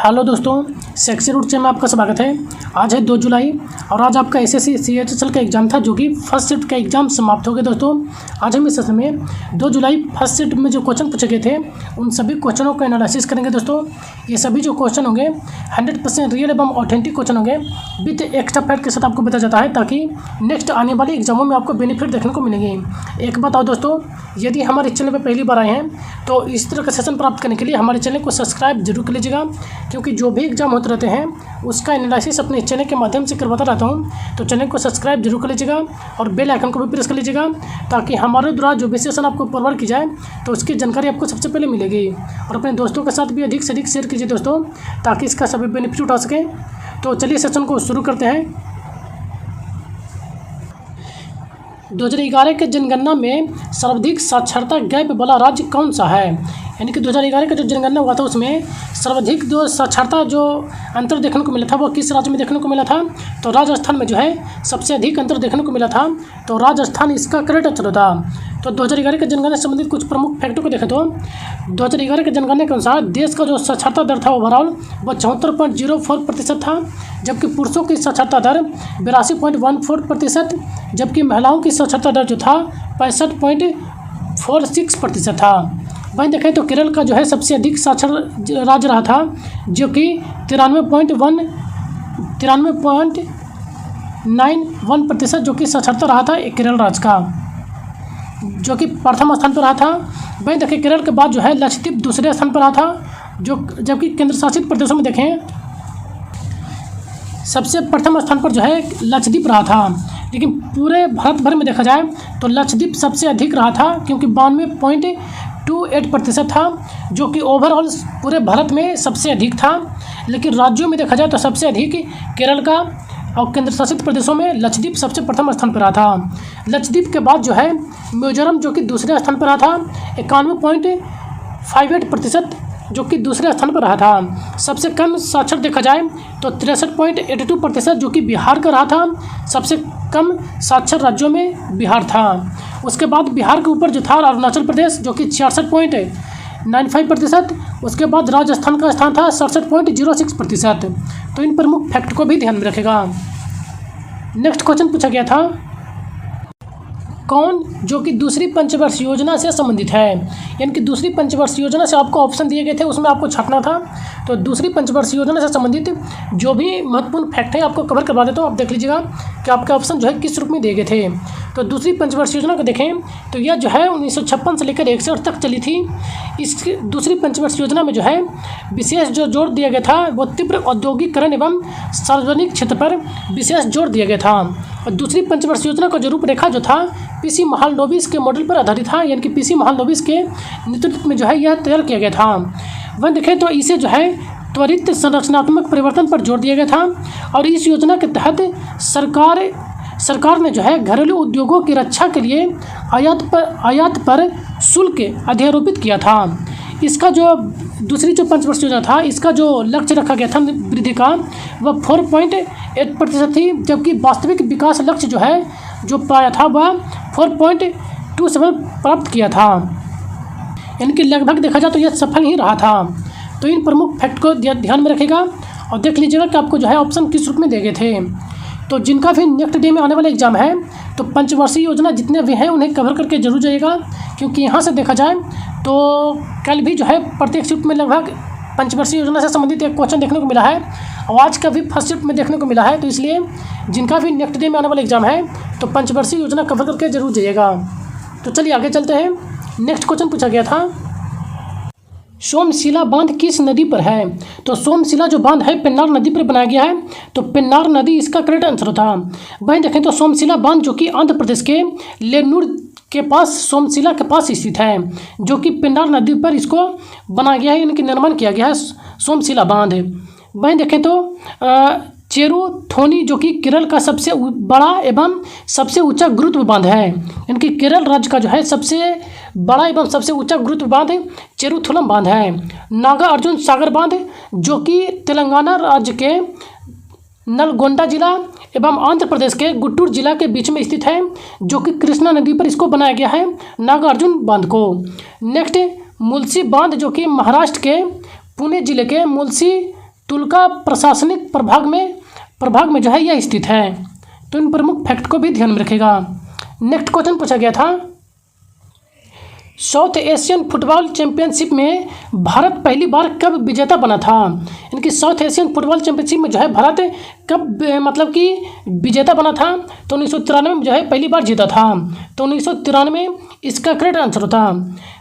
Hello दोस्तों, sexy root से में आपका स्वागत है। आज है 2 जुलाई और आज आपका एसएससी सीएचएसएल का एग्ज़ाम था जो कि फर्स्ट शिफ्ट का एग्ज़ाम समाप्त हो गया। दोस्तों आज हम इस सेशन में 2 जुलाई फर्स्ट शिफ्ट में जो क्वेश्चन पूछे गए थे उन सभी क्वेश्चनों का एनालिसिस करेंगे। दोस्तों ये सभी जो क्वेश्चन होंगे 100% रियल एवं ऑथेंटिक क्वेश्चन होंगे विथ एक्स्ट्रा फैक्ट के साथ आपको बताया जाता है ताकि नेक्स्ट आने वाले एग्जामों में आपको बेनिफिट देखने को मिलेंगे। एक बात और दोस्तों, यदि हमारे चैनल पर पहली बार आए हैं तो इस तरह का सेशन प्राप्त करने के लिए हमारे चैनल को सब्सक्राइब जरूर कर लीजिएगा, क्योंकि जो भी एग्जाम होते रहते हैं उसका एनालिसिस अपने चैनल के माध्यम से करवाता रहता हूं। तो चैनल को सब्सक्राइब जरूर कर लीजिएगा और बेल आइकन को भी प्रेस कर लीजिएगा ताकि हमारे द्वारा जो भी सेशन आपको फॉरवर्ड की जाए तो उसकी जानकारी आपको सबसे पहले मिलेगी। और अपने दोस्तों के साथ भी अधिक से अधिक शेयर कीजिए दोस्तों, ताकि इसका सभी बेनिफिट उठा सकें। तो चलिए सेशन को शुरू करते हैं। 2011 के जनगणना में सर्वाधिक साक्षरता गैप वाला राज्य कौन सा है? यानी कि 2011 का जो जनगणना हुआ था उसमें सर्वाधिक जो साक्षरता जो अंतर देखने को मिला था वो किस राज्य में देखने को मिला था? तो राजस्थान में जो है सबसे अधिक अंतर देखने को मिला था, तो राजस्थान इसका करेक्ट आंसर था। तो 2011 के जनगणना से संबंधित कुछ प्रमुख फैक्टों को देखें तो 2011 के जनगणना के अनुसार देश का जो साक्षरता दर था ओवरऑल वह 74.04% था, जबकि पुरुषों की साक्षरता दर 82.14%, जबकि महिलाओं की साक्षरता दर जो था 65.46% था। वहीं देखें तो केरल का जो है सबसे अधिक साक्षर राज्य रहा था, जो कि 93.91% जो कि साक्षरता रहा था केरल राज्य का, जो कि प्रथम स्थान पर रहा था। वहीं देखें केरल के बाद जो है लक्षद्वीप दूसरे स्थान पर रहा था, जबकि केंद्र शासित प्रदेशों में देखें सबसे प्रथम स्थान पर जो है लक्षद्वीप रहा था। लेकिन पूरे भारत भर में देखा जाए तो लक्षद्वीप सबसे अधिक रहा था, क्योंकि 92.28% था, जो कि ओवरऑल पूरे भारत में सबसे अधिक था। लेकिन राज्यों में देखा जाए तो सबसे अधिक केरल का और केंद्र शासित प्रदेशों में लक्षद्वीप सबसे प्रथम स्थान पर रहा था। लक्षद्वीप के बाद जो है मिजोरम जो कि दूसरे स्थान पर रहा था 91.58%, जो कि दूसरे स्थान पर रहा था। सबसे कम साक्षर देखा जाए तो 63.82%, जो कि बिहार का रहा था। सबसे कम साक्षर राज्यों में बिहार था। उसके बाद बिहार के ऊपर जो था अरुणाचल प्रदेश, जो कि 66.95%। उसके बाद राजस्थान का स्थान था 67.06%। तो इन प्रमुख फैक्ट को भी ध्यान में रखेगा। नेक्स्ट क्वेश्चन पूछा गया था कौन जो कि दूसरी पंचवर्ष योजना से संबंधित है? यानी कि दूसरी पंचवर्ष योजना से आपको ऑप्शन दिए गए थे, उसमें आपको छांटना था। तो दूसरी पंचवर्ष योजना से संबंधित जो भी महत्वपूर्ण फैक्ट है आपको कवर करवा देता हूँ। आप देख लीजिएगा कि आपके ऑप्शन जो है किस रूप में दिए गए थे। तो दूसरी पंचवर्ष योजना को देखें तो यह जो है 1956 से लेकर 61 तक चली थी। इस दूसरी पंचवर्ष योजना में जो है विशेष जो जोर दिया गया था वो तीव्र औद्योगिकरण एवं सार्वजनिक क्षेत्र पर विशेष जोर दिया गया था। और दूसरी पंचवर्ष योजना का जो रूपरेखा जो था पीसी महालनोबिस के मॉडल पर आधारित था, यानी कि पीसी महालनोबिस के नेतृत्व में जो है यह तैयार किया गया था। वह देखें तो इसे जो है त्वरित संरचनात्मक परिवर्तन पर जोर दिया गया था। और इस योजना के तहत सरकार ने जो है घरेलू उद्योगों की रक्षा के लिए आयात पर शुल्क अध्यारोपित किया था। इसका जो दूसरी जो पंचवर्ष योजना था इसका जो लक्ष्य रखा गया था वृद्धि का वह 4.8% थी, जबकि वास्तविक विकास लक्ष्य जो है जो पाया था वह 4.27 प्राप्त किया था। यानी कि लगभग देखा जाए तो यह सफल ही रहा था। तो इन प्रमुख फैक्ट को ध्यान में रखेगा और देख लीजिएगा कि आपको जो है ऑप्शन किस रूप में दिए गए थे। तो जिनका भी नेक्स्ट डे में आने वाला एग्जाम है तो पंचवर्षीय योजना जितने भी हैं उन्हें कवर करके जरूर जाइएगा, क्योंकि यहाँ से देखा जाए तो कल भी जो है प्रत्येक शिफ्ट में लगभग पंचवर्षीय योजना से संबंधित एक क्वेश्चन देखने को मिला है और आज का भी फर्स्ट शिफ्ट में देखने को मिला है। तो इसलिए जिनका भी नेक्स्ट डे में आने वाला एग्जाम है तो पंचवर्षीय योजना कवर करके जरूर जाइएगा। तो चलिए आगे चलते हैं। नेक्स्ट क्वेश्चन पूछा गया था सोमशिला बांध किस नदी पर है? तो सोमशिला जो बांध है पेन्नार नदी पर बनाया गया है, तो पेन्नार नदी इसका करेक्ट आंसर था। वहीं देखें तो सोमशिला बांध जो कि आंध्र प्रदेश के लेनूर के पास सोमशिला के पास स्थित है, जो कि पेन्नार नदी पर इसको बनाया गया है, यानी कि निर्माण किया गया है सोमशिला बांध। वहीं देखें तो चेरुथोनी जो कि केरल का सबसे बड़ा एवं सबसे ऊंचा गुरुत्व बांध है, यानी कि केरल राज्य का जो है सबसे बड़ा एवं सबसे ऊंचा गुरुत्व बांध चेरुथुलम बांध है। नागा अर्जुन सागर बांध जो कि तेलंगाना राज्य के नलगोंडा जिला एवं आंध्र प्रदेश के गुंटूर जिला के बीच में स्थित है, जो कि कृष्णा नदी पर इसको बनाया गया है नागार्जुन बांध को। नेक्स्ट मुलसी बांध जो कि महाराष्ट्र के पुणे जिले के मुलसी तुलका प्रशासनिक प्रभाग में जो है यह स्थित है। तो इन प्रमुख फैक्ट को भी ध्यान में रखेगा। नेक्स्ट क्वेश्चन पूछा गया था, साउथ एशियन फुटबॉल चैंपियनशिप में भारत पहली बार कब विजेता बना था? यानी साउथ एशियन फुटबॉल चैंपियनशिप में जो है भारत कब मतलब कि विजेता बना था? तो 1993 में जो है पहली बार जीता था। तो 1993 इसका करेक्ट आंसर होता।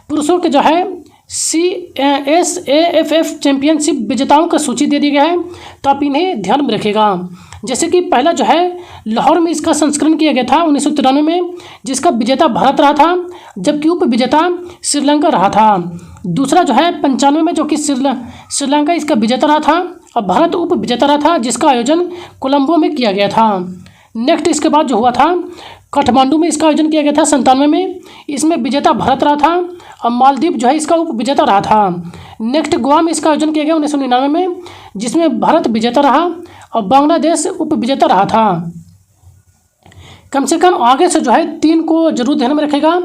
पुरुषों के जो है CSAFF चैंपियनशिप विजेताओं का सूची दे दी गया है, तो आप इन्हें ध्यान में रखेगा। जैसे कि पहला जो है लाहौर में इसका संस्करण किया गया था 1993 में, जिसका विजेता भारत रहा था, जबकि उप विजेता श्रीलंका रहा था। दूसरा जो है 95 में, जो कि श्रीलंका इसका विजेता रहा था और भारत उप विजेता रहा था, जिसका आयोजन कोलंबो में किया गया था। नेक्स्ट इसके बाद जो हुआ था काठमांडू में इसका आयोजन किया गया था 97 में, इसमें विजेता भारत रहा था और मालदीव जो है इसका उप विजेता रहा था। नेक्स्ट गोवा में इसका आयोजन किया गया 1999 में, जिसमें भारत विजेता रहा और बांग्लादेश उप विजेता रहा था। कम से कम आगे से जो है 3 को जरूर ध्यान में रखेगा।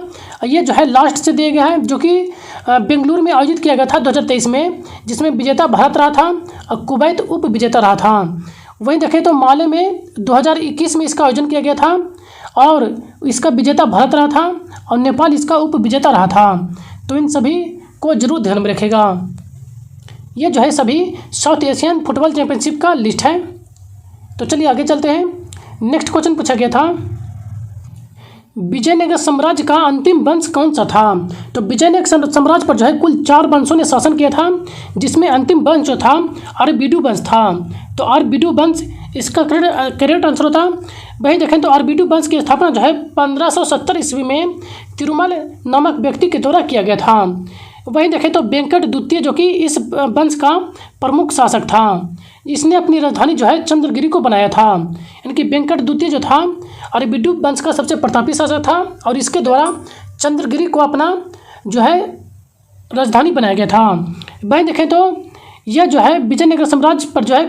ये जो है लास्ट से दिया गया है, जो कि बेंगलुरु में आयोजित किया गया था 2023 में, जिसमें विजेता भारत रहा था और कुवैत उप विजेता रहा था। वहीं देखें तो माले में 2021 में इसका आयोजन किया गया था और इसका विजेता भारत रहा था और नेपाल इसका उप विजेता रहा था। तो इन सभी को जरूर ध्यान में रखेगा। ये जो है सभी साउथ एशियन फुटबॉल चैंपियनशिप का लिस्ट है। तो चलिए आगे चलते हैं। नेक्स्ट क्वेश्चन पूछा गया था, विजयनगर साम्राज्य का अंतिम वंश कौन सा था? तो विजयनगर साम्राज्य पर जो है कुल 4 वंशों ने शासन किया था, जिसमें अंतिम वंश जो था अरबीडू वंश था। तो अरबीडू वंश इसका करेक्ट आंसर होता। वहीं देखें तो अरबीडू वंश की स्थापना जो है 1570 ईस्वी में तिरुमल नामक व्यक्ति के द्वारा किया गया था। वहीं देखें तो वेंकट द्वितीय जो कि इस वंश का प्रमुख शासक था, इसने अपनी राजधानी जो है चंद्रगिरी को बनाया था। यानी कि वेंकट द्वितीय जो था अरबीडू वंश का सबसे प्रतापी शासक था और इसके द्वारा चंद्रगिरी को अपना जो है राजधानी बनाया गया था। वहीं देखें तो यह जो है विजयनगर साम्राज्य पर जो है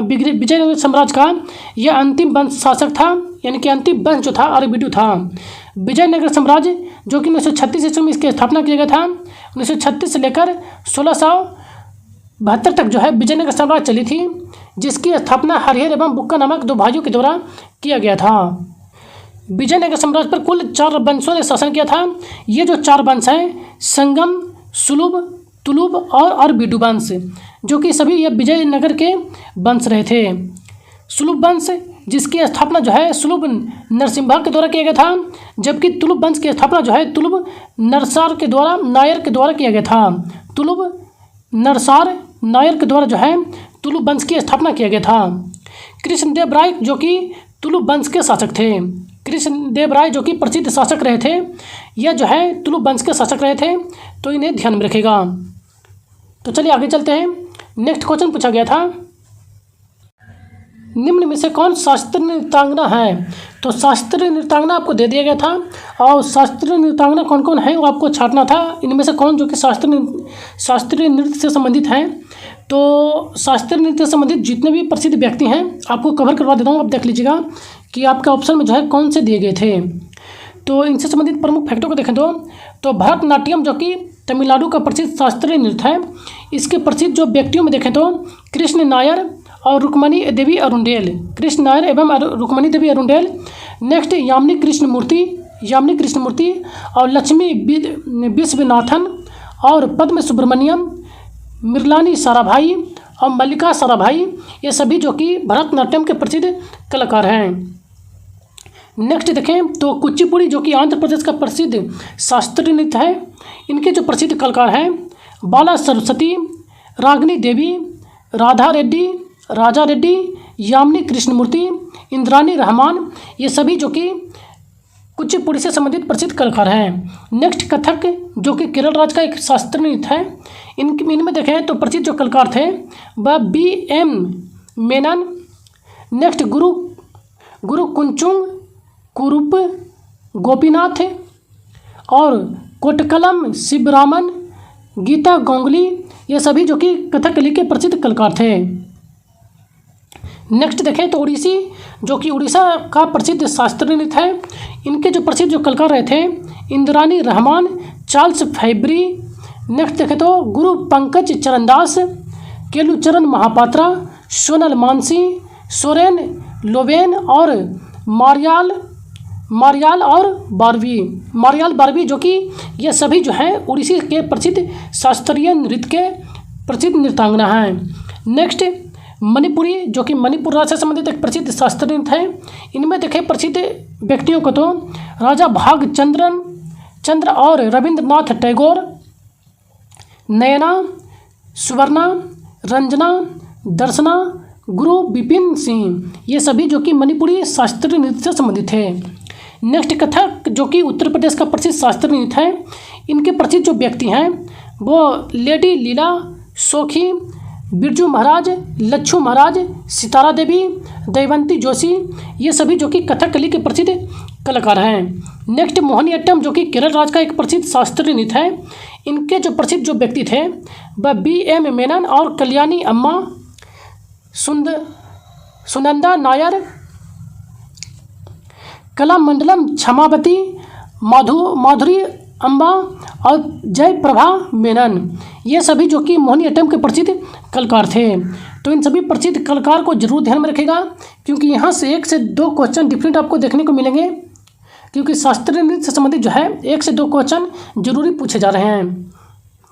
विजयनगर साम्राज्य का यह अंतिम वंश शासक था, यानी कि अंतिम वंश जो था अरबीडू था। विजयनगर साम्राज्य जो कि 1936 ईस्वी में इसकी स्थापना किया गया था। 1936 से लेकर 1672 तक जो है विजयनगर साम्राज्य चली थी, जिसकी स्थापना हरिहर एवं बुक्का नामक 2 भाइयों के द्वारा किया गया था। विजयनगर साम्राज्य पर कुल 4 वंशों ने शासन किया था। ये जो 4 वंश हैं संगम, सुलभ, तुलुभ और अरबीडू वंश, जो कि सभी ये विजयनगर के वंश रहे थे। सुलभ वंश जिसकी स्थापना जो है सुलभ नरसिम्हा के द्वारा किया गया था, जबकि तुलुभ वंश की स्थापना जो है तुलुभ नरसार के द्वारा किया गया था। तुलुभ नरसार नायर के द्वारा जो है तुलुभ वंश की स्थापना किया गया था। कृष्णदेव राय जो कि तुलुभ वंश के शासक थे। कृष्णदेव राय जो कि प्रसिद्ध शासक रहे थे, यह जो है तुलुभ वंश के शासक रहे थे, तो इन्हें ध्यान में रखेगा। तो चलिए आगे चलते हैं। नेक्स्ट क्वेश्चन पूछा गया था, निम्न में से कौन शास्त्रीय नृत्यांगना है? तो शास्त्रीय नृत्यांगना आपको दे दिया गया था और शास्त्रीय नृत्यांगना कौन कौन है वो आपको छांटना था। इनमें से कौन जो कि शास्त्रीय नृत्य से संबंधित हैं। तो शास्त्रीय नृत्य से संबंधित जितने भी प्रसिद्ध व्यक्ति हैं आपको कवर करवा देता हूँ। आप देख लीजिएगा कि आपके ऑप्शन में जो है कौन से दिए गए थे। तो इनसे संबंधित प्रमुख फैक्टों को देखें तो भरतनाट्यम जो कि तमिलनाडु का प्रसिद्ध शास्त्रीय नृत्य है, इसके प्रसिद्ध जो व्यक्तियों में देखें तो कृष्ण नायर और रुक्मणी देवी अरुंडेल, कृष्ण नायर एवं रुक्मणी देवी अरुंडेल। नेक्स्ट यामिनी कृष्णमूर्ति और लक्ष्मी विश्वनाथन और पद्म सुब्रमण्यम, मृणालिनी साराभाई और मल्लिका साराभाई, ये सभी जो कि भरतनाट्यम के प्रसिद्ध कलाकार हैं। नेक्स्ट देखें तो कुचिपुड़ी जो कि आंध्र प्रदेश का प्रसिद्ध शास्त्रीय नृत्य है, इनके जो प्रसिद्ध कलाकार हैं बाला सरस्वती, रागिनी देवी, राधा रेड्डी, राजा रेड्डी, यामिनी कृष्णमूर्ति, इंद्रानी रहमान, ये सभी जो कि कुचिपुड़ी से संबंधित प्रसिद्ध कलाकार हैं। नेक्स्ट कथक जो कि केरल राज्य का एक शास्त्रीय नृत्य है, इनमें देखें तो प्रसिद्ध जो कलाकार थे वह B.M. मेनन। नेक्स्ट गुरु कुंचुंग, कुरूप गोपीनाथ और कोटकलम शिवरामन, गीता गोंगली, ये सभी जो कि कथकली के प्रसिद्ध कलाकार थे। नेक्स्ट देखें तो ओडिसी जो कि उड़ीसा का प्रसिद्ध शास्त्रीय नृत्य है, इनके जो प्रसिद्ध जो कलाकार रहे थे Indrani Rahman, Charles Fabri. Next देखें तो गुरु पंकज चरणदास, केलुचरण महापात्रा, सोनल मानसी, सोरेन लोवेन और मारियाल बारवी जो कि ये सभी जो हैं उड़ीसी के प्रसिद्ध शास्त्रीय नृत्य के प्रसिद्ध नृत्यांगना हैं। नेक्स्ट मणिपुरी जो कि मणिपुर राज्य से संबंधित एक प्रसिद्ध शास्त्रीय नृत्य है। इनमें देखें प्रसिद्ध व्यक्तियों को तो राजा भागचंद्र और रविंद्रनाथ टैगोर, नयना, सुवर्णा, रंजना, दर्शना, गुरु बिपिन सिंह, ये सभी जो कि मणिपुरी शास्त्रीय नृत्य से संबंधित है। नेक्स्ट कथक जो कि उत्तर प्रदेश का प्रसिद्ध शास्त्रीय नृत्य है। इनके प्रसिद्ध जो व्यक्ति हैं वो लेडी लीला, सोखी, बिरजू महाराज, लच्छू महाराज, सितारा देवी, दैवंती जोशी, ये सभी जो कि कथकली के प्रसिद्ध कलाकार हैं। नेक्स्ट मोहिनीअट्टम जो कि केरल राज्य का एक प्रसिद्ध शास्त्रीय नृत्य है। इनके जो प्रसिद्ध जो व्यक्ति थे वह B.M. मेनन और कल्याणी अम्मा, सुनंदा नायर, कलामंडलम क्षमावती, माधुरी अम्बा और जयप्रभा मेनन, ये सभी जो कि मोहिनीअट्टम के प्रसिद्ध कलाकार थे। तो इन सभी प्रसिद्ध कलाकार को जरूर ध्यान में रखेगा क्योंकि यहाँ से 1 से 2 क्वेश्चन डिफरेंट आपको देखने को मिलेंगे, क्योंकि शास्त्रीय नृत्य से संबंधित जो है 1 से 2 क्वेश्चन जरूरी पूछे जा रहे हैं।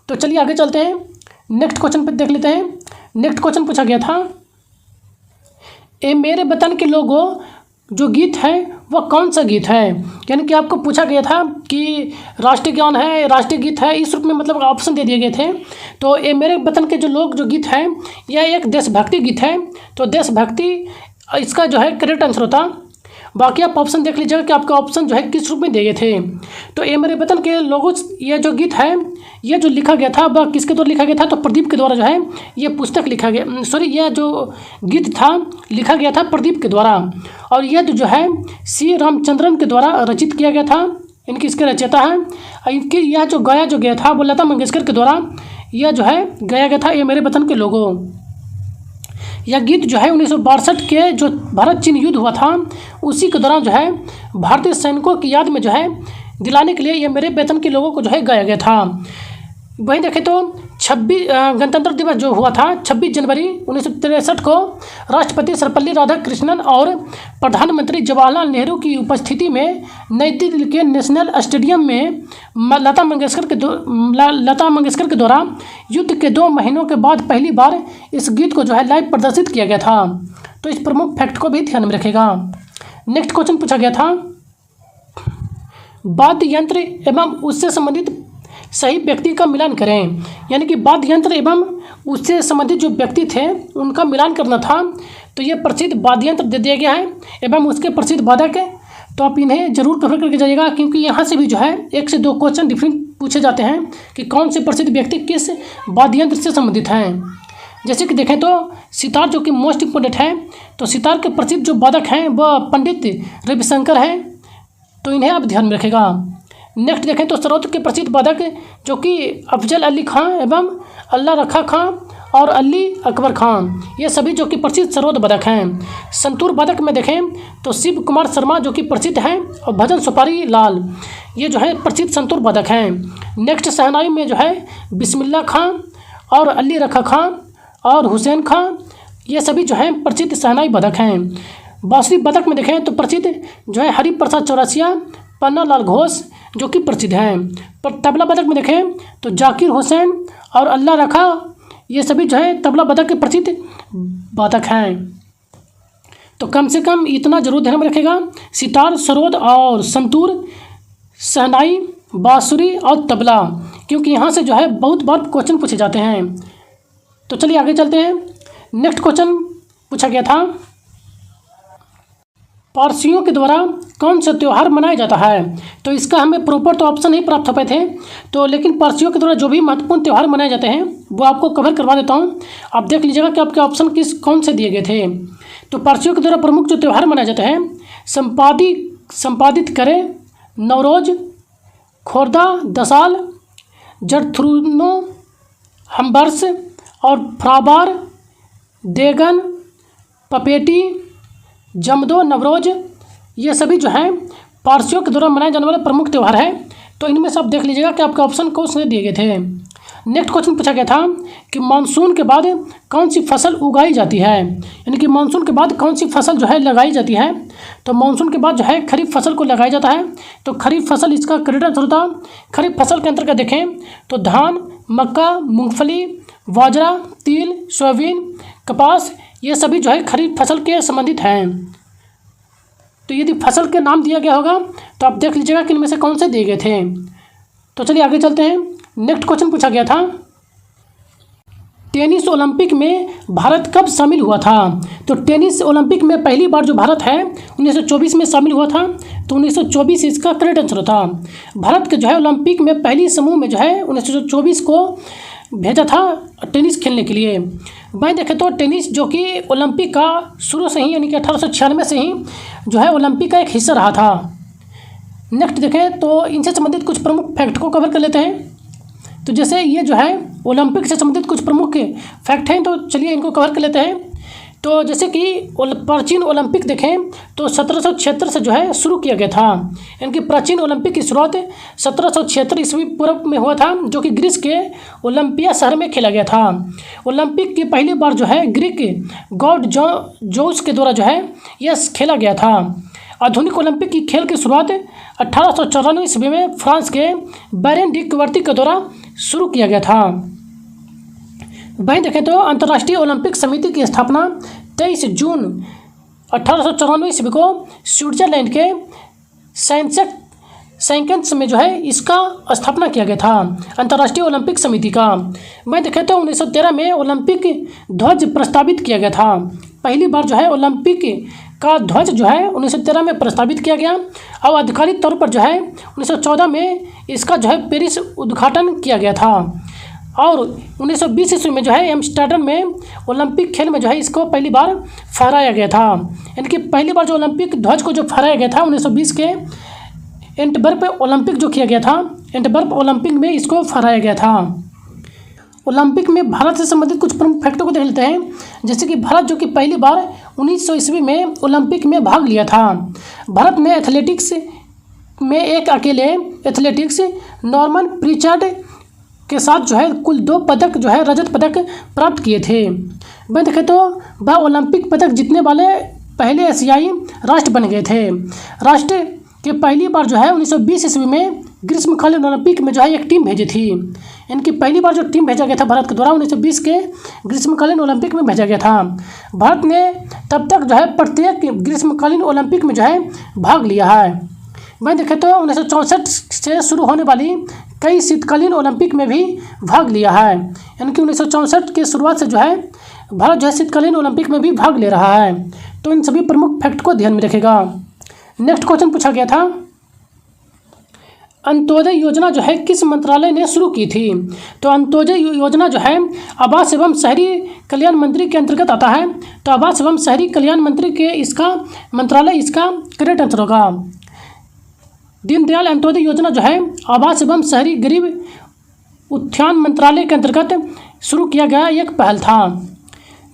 तो चलिए आगे चलते हैं, नेक्स्ट क्वेश्चन पर देख लेते हैं। नेक्स्ट क्वेश्चन पूछा गया था, ए मेरे वतन के लोगों जो गीत है वह कौन सा गीत है। यानी कि आपको पूछा गया था कि राष्ट्रीय गान है, राष्ट्रीय गीत है, इस रूप में मतलब ऑप्शन दे दिए गए थे। तो ये मेरे वतन के जो लोग जो गीत है यह एक देशभक्ति गीत है। तो देशभक्ति इसका जो है करेक्ट आंसर होता। बाकी आप ऑप्शन देख लीजिएगा कि आपका ऑप्शन जो है किस रूप में दिए गए थे। तो ये मेरे वतन के लोगों ये जो गीत है ये जो लिखा गया था वह किसके द्वारा लिखा गया था, तो प्रदीप के द्वारा जो है ये पुस्तक लिखा गया, यह जो गीत था लिखा गया था प्रदीप के द्वारा। और यह जो है C. रामचंद्रन के द्वारा रचित किया गया था, इनकी इसके रचयिता है। इनकी यह जो गाया जो गया था वो लता मंगेशकर के द्वारा यह जो है गाया गया था, ये मेरे वतन के लोगों। यह गीत जो है 1962 के जो भारत चीन युद्ध हुआ था उसी के दौरान जो है भारतीय सैनिकों की याद में जो है दिलाने के लिए ये मेरे वतन के लोगों को जो है गाया गया था। वहीं देखें तो 26 गणतंत्र दिवस जो हुआ था 26 जनवरी 1963 को राष्ट्रपति सर्वपल्ली राधाकृष्णन और प्रधानमंत्री जवाहरलाल नेहरू की उपस्थिति में नई दिल्ली के नेशनल स्टेडियम में लता मंगेशकर के द्वारा युद्ध के 2 महीनों के बाद पहली बार इस गीत को जो है लाइव प्रदर्शित किया गया था। तो इस प्रमुख फैक्ट को भी ध्यान में रखेगा। नेक्स्ट क्वेश्चन पूछा गया था, वाद्य यंत्र एवं उससे संबंधित सही व्यक्ति का मिलान करें। यानी कि वाद्य यंत्र एवं उससे संबंधित जो व्यक्ति थे उनका मिलान करना था। तो ये प्रसिद्ध वाद्य यंत्र दे दिया गया है एवं उसके प्रसिद्ध वादक है। तो आप इन्हें जरूर कवर करके जाइएगा क्योंकि यहाँ से भी जो है 1 से 2 क्वेश्चन डिफरेंट पूछे जाते हैं कि कौन से प्रसिद्ध व्यक्ति किस वाद्य यंत्र से संबंधित हैं। जैसे कि देखें तो सितार जो कि मोस्ट इम्पोर्टेंट है। तो सितार के प्रसिद्ध जो वादक हैं वह पंडित रविशंकर हैं। तो इन्हें आप ध्यान में रखेगा। नेक्स्ट देखें तो सरोद के प्रसिद्ध वादक जो कि अफजल अली खां एवं अल्लाह रखा खां और अली अकबर खां, ये सभी जो कि प्रसिद्ध सरोद वादक हैं। संतूर वादक में देखें तो शिव कुमार शर्मा जो कि प्रसिद्ध हैं और भजन सुपारी लाल, ये जो है प्रसिद्ध संतूर वादक हैं। नेक्स्ट शहनाई में जो है बिस्मिल्ला खां और अली रखा खां और हुसैन खां, ये सभी जो हैं प्रसिद्ध शहनाई वादक हैं। बांसुरी वादक में देखें तो प्रसिद्ध जो है हरिप्रसाद चौरसिया, पन्ना लाल घोष जो कि प्रसिद्ध हैं। पर तबला वादक में देखें तो जाकिर हुसैन और अल्लाह रखा, ये सभी जो है तबला वादक के प्रसिद्ध वादक हैं। तो कम से कम इतना जरूर ध्यान में रखेगा, सितार, सरोद और संतूर, शहनाई, बांसुरी और तबला, क्योंकि यहाँ से जो है बहुत बार क्वेश्चन पूछे जाते हैं। तो चलिए आगे चलते हैं। नेक्स्ट क्वेश्चन पूछा गया था, पारसियों के द्वारा कौन सा त्यौहार मनाया जाता है। तो इसका हमें प्रॉपर तो ऑप्शन नहीं प्राप्त हो पाए थे, तो लेकिन पारसियों के द्वारा जो भी महत्वपूर्ण त्यौहार मनाए जाते हैं वो आपको कवर करवा देता हूँ। आप देख लीजिएगा कि आपके ऑप्शन कौन से दिए गए थे। तो पारसियों के द्वारा प्रमुख जो त्यौहार मनाए जाते हैं, संपादित करें, नवरोज, खोरदा, दसाल, जरथ्रुनो, हमबर्स और फ्राबार, देगन, पपेटी, जमदो, नवरोज, ये सभी जो हैं पारसियों के द्वारा मनाए जाने वाले प्रमुख त्यौहार हैं। तो इनमें से आप देख लीजिएगा कि आपके ऑप्शन कौन से दिए गए थे। नेक्स्ट क्वेश्चन पूछा गया था कि मानसून के बाद कौन सी फसल उगाई जाती है, यानी कि मानसून के बाद कौन सी फसल जो है लगाई जाती है। तो मानसून के बाद जो है खरीफ फसल को लगाया जाता है। तो खरीफ फसल इसका करेक्ट आंसर होता। खरीफ फसल के अंतर्गत देखें तो धान, मक्का, मूंगफली, बाजरा, तिल, सोयाबीन, कपास, ये सभी जो है खरीफ फसल के संबंधित हैं। तो यदि फसल के नाम दिया गया होगा तो आप देख लीजिएगा कि इनमें से कौन से दिए गए थे। तो चलिए आगे चलते हैं। नेक्स्ट क्वेश्चन पूछा गया था टेनिस ओलंपिक में भारत कब शामिल हुआ था। तो टेनिस ओलंपिक में पहली बार जो भारत है 1924 में शामिल हुआ था। तो 1924 इसका करेक्ट आंसर था। भारत के जो है ओलंपिक में पहली समूह में जो है 1924 को भेजा था टेनिस खेलने के लिए। वहीं देखें तो टेनिस जो कि ओलंपिक का शुरू से ही यानी कि 1896 से ही जो है ओलंपिक का एक हिस्सा रहा था। नेक्स्ट देखें तो इनसे संबंधित कुछ प्रमुख फैक्ट को कवर कर लेते हैं। तो जैसे ये जो है ओलंपिक से संबंधित कुछ प्रमुख फैक्ट हैं, तो चलिए इनको कवर कर लेते हैं। तो जैसे कि प्राचीन ओलंपिक देखें तो 1776 से जो है शुरू किया गया था। इनकी प्राचीन ओलंपिक की शुरुआत 1776 ईस्वी पूर्व में हुआ था, जो कि ग्रीस के ओलंपिया शहर में खेला गया था। ओलंपिक की पहली बार जो है ग्रीक गॉड जोस के द्वारा जो है यह खेला गया था। आधुनिक ओलंपिक की खेल की शुरुआत 1894 ईस्वी में फ्रांस के बैरन डी क्वर्ती के द्वारा शुरू किया गया था। वहीं देखें तो अंतर्राष्ट्रीय ओलंपिक समिति की स्थापना 23 जून 1894 ईस्वी को स्विट्जरलैंड के सैंकेंस में जो है इसका स्थापना किया गया था, अंतर्राष्ट्रीय ओलंपिक समिति का। वहीं देखें तो 1913 में ओलंपिक ध्वज प्रस्तावित किया गया था। पहली बार जो है ओलंपिक का ध्वज जो है 1913 में प्रस्तावित किया गया और आधिकारिक तौर पर जो है 1914 में इसका जो है पेरिस उद्घाटन किया गया था। और 1920 ईस्वी में जो है एम्स्टर्डम में ओलंपिक खेल में जो है इसको पहली बार फहराया गया था। यानी कि पहली बार जो ओलंपिक ध्वज को जो फहराया गया था 1920 के एंटवर्प ओलंपिक जो किया गया था, एंटवर्प ओलंपिक में इसको फहराया गया था। ओलंपिक में भारत से संबंधित कुछ प्रमुख फैक्टों को देख लेते हैं। जैसे कि भारत जो कि पहली बार 1900 ईस्वी में ओलंपिक में भाग लिया था। भारत ने एथलेटिक्स में एक अकेले एथलेटिक्स नॉर्मन प्रिचर्ड के साथ जो है कुल 2 पदक जो है रजत पदक प्राप्त किए थे। वह देखें तो वह ओलंपिक पदक जीतने वाले पहले एशियाई राष्ट्र बन गए थे। राष्ट्र के पहली बार जो है 1920 ईस्वी में ग्रीष्मकालीन ओलंपिक में जो है एक टीम भेजी थी। इनकी पहली बार जो टीम भेजा गया था भारत के द्वारा 1920 के ग्रीष्मकालीन ओलंपिक में भेजा गया था। भारत ने तब तक जो है प्रत्येक ग्रीष्मकालीन ओलंपिक में जो है भाग लिया है। वहीं देखें तो 1964 से शुरू होने वाली कई शीतकालीन ओलंपिक में भी भाग लिया है। यानी कि 1964 की शुरुआत से जो है भारत जो है शीतकालीन ओलंपिक में भी भाग ले रहा है। तो इन सभी प्रमुख फैक्ट को ध्यान में रखेगा। नेक्स्ट क्वेश्चन पूछा गया था अंत्योदय योजना जो है किस मंत्रालय ने शुरू की थी। तो अंत्योदय योजना जो है आवास एवं शहरी कल्याण मंत्री के अंतर्गत आता है। तो आवास एवं शहरी कल्याण मंत्री के इसका मंत्रालय इसका करेक्ट आंसर होगा। दीनदयाल अंत्योदय योजना जो है आवास एवं शहरी गरीब उत्थान मंत्रालय के अंतर्गत शुरू किया गया एक पहल था।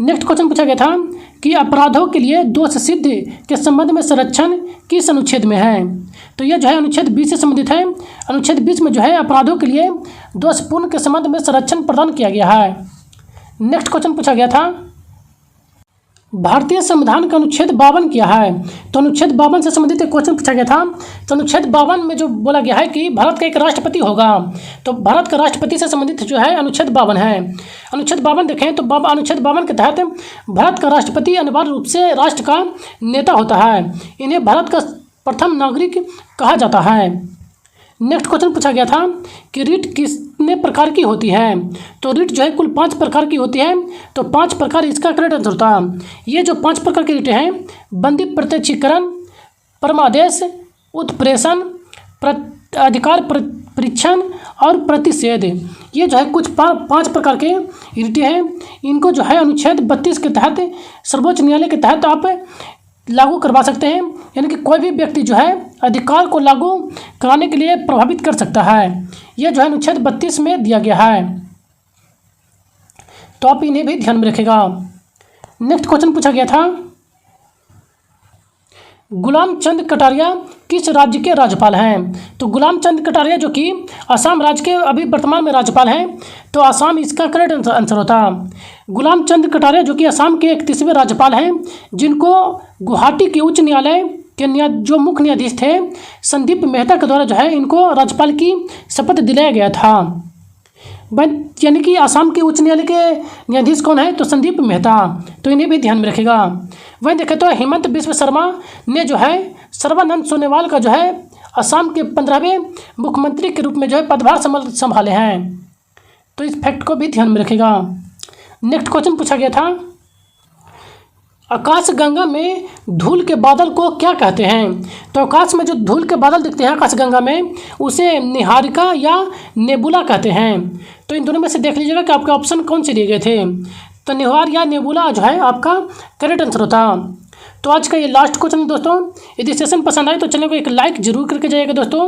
नेक्स्ट क्वेश्चन पूछा गया था कि अपराधों के लिए दोष सिद्ध के संबंध में संरक्षण किस अनुच्छेद में है। तो यह जो है अनुच्छेद 20 से संबंधित है। अनुच्छेद 20 में जो है अपराधों के लिए दोषपूर्ण के संबंध में संरक्षण प्रदान किया गया है। नेक्स्ट क्वेश्चन पूछा गया था भारतीय संविधान का अनुच्छेद 52 क्या है। तो अनुच्छेद 52 से संबंधित एक क्वेश्चन पूछा गया था। तो अनुच्छेद 52 में जो बोला गया है कि भारत का एक राष्ट्रपति होगा। तो भारत का राष्ट्रपति से संबंधित जो है अनुच्छेद 52 है। अनुच्छेद 52 देखें तो अनुच्छेद 52 के तहत भारत का राष्ट्रपति अनिवार्य रूप से राष्ट्र का नेता होता है। इन्हें भारत का प्रथम नागरिक कहा जाता है। नेक्स्ट क्वेश्चन पूछा गया था कि रिट कितने प्रकार की होती है। तो रिट जो है कुल 5 प्रकार की होती है। तो 5 प्रकार इसका करेक्ट आंसर होता है। ये जो 5 प्रकार की रिटें हैं बंदी प्रत्यक्षीकरण, परमादेश, उत्प्रेषण, अधिकार परीक्षण और प्रतिषेध, ये जो है कुछ 5 प्रकार के रिटें हैं। इनको जो है अनुच्छेद 32 के तहत सर्वोच्च न्यायालय के तहत आप लागू करवा सकते हैं। यानी कि कोई भी व्यक्ति जो है अधिकार को लागू कराने के लिए प्रभावित कर सकता है। यह जो है अनुच्छेद 32 में दिया गया है। तो आप इन्हें भी ध्यान में रखेगा। नेक्स्ट क्वेश्चन पूछा गया था गुलाम चंद कटारिया किस राज्य के राज्यपाल हैं? तो गुलाम चंद कटारिया जो कि असम राज्य के अभी वर्तमान में राज्यपाल हैं, तो असम इसका करेक्ट आंसर होता। गुलाम चंद कटारिया जो कि असम के 31वें राज्यपाल हैं, जिनको गुवाहाटी के उच्च न्यायालय के जो मुख्य न्यायाधीश थे संदीप मेहता के द्वारा जो है इनको राज्यपाल की शपथ दिलाया गया था। यानी कि असम के उच्च न्यायालय के न्यायाधीश कौन है? तो संदीप मेहता, तो इन्हें भी ध्यान में रखेगा। वहीं देखें तो हेमंत बिस्व शर्मा ने जो है सर्बानंद सोनोवाल का जो है असम के 15वें मुख्यमंत्री के रूप में जो है पदभार संभाले हैं, तो इस फैक्ट को भी ध्यान में रखेगा। नेक्स्ट क्वेश्चन पूछा गया था, आकाशगंगा में धूल के बादल को क्या कहते हैं? तो आकाश में जो धूल के बादल दिखते हैं आकाशगंगा में, उसे निहारिका या नेबुला कहते हैं। तो इन दोनों में से देख लीजिएगा कि आपके ऑप्शन कौन से दिए गए थे। तो निहार या नेबुला जो है आपका करेक्ट आंसर होता। तो आज का ये लास्ट क्वेश्चन है दोस्तों। यदि सेशन पसंद आए तो चैनल को एक लाइक जरूर करके जाइएगा दोस्तों,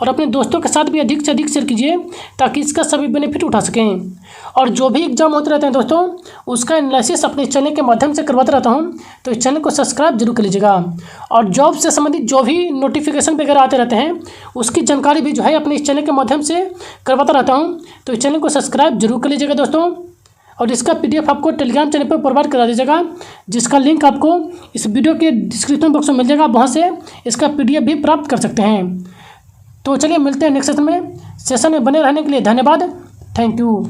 और अपने दोस्तों के साथ भी अधिक से अधिक शेयर कीजिए ताकि इसका सभी बेनिफिट उठा सकें। और जो भी एग्जाम होते रहते हैं दोस्तों, उसका एनालिसिस अपने चैनल के माध्यम से करवाता रहता हूं, तो इस चैनल को सब्सक्राइब जरूर कर लीजिएगा। और जॉब से संबंधित जो भी नोटिफिकेशन वगैरह आते रहते हैं उसकी जानकारी भी जो है अपने इस चैनल के माध्यम से करवाता रहता हूँ, तो इस चैनल को सब्सक्राइब जरूर कर लीजिएगा दोस्तों। और इसका PDF आपको टेलीग्राम चैनल पर प्रोवाइड करा दीजिएगा, जिसका लिंक आपको इस वीडियो के डिस्क्रिप्शन बॉक्स में मिल जाएगा, वहाँ से इसका PDF भी प्राप्त कर सकते हैं। तो चलिए मिलते हैं नेक्स्ट सेशन में। सेशन में बने रहने के लिए धन्यवाद। Thank you.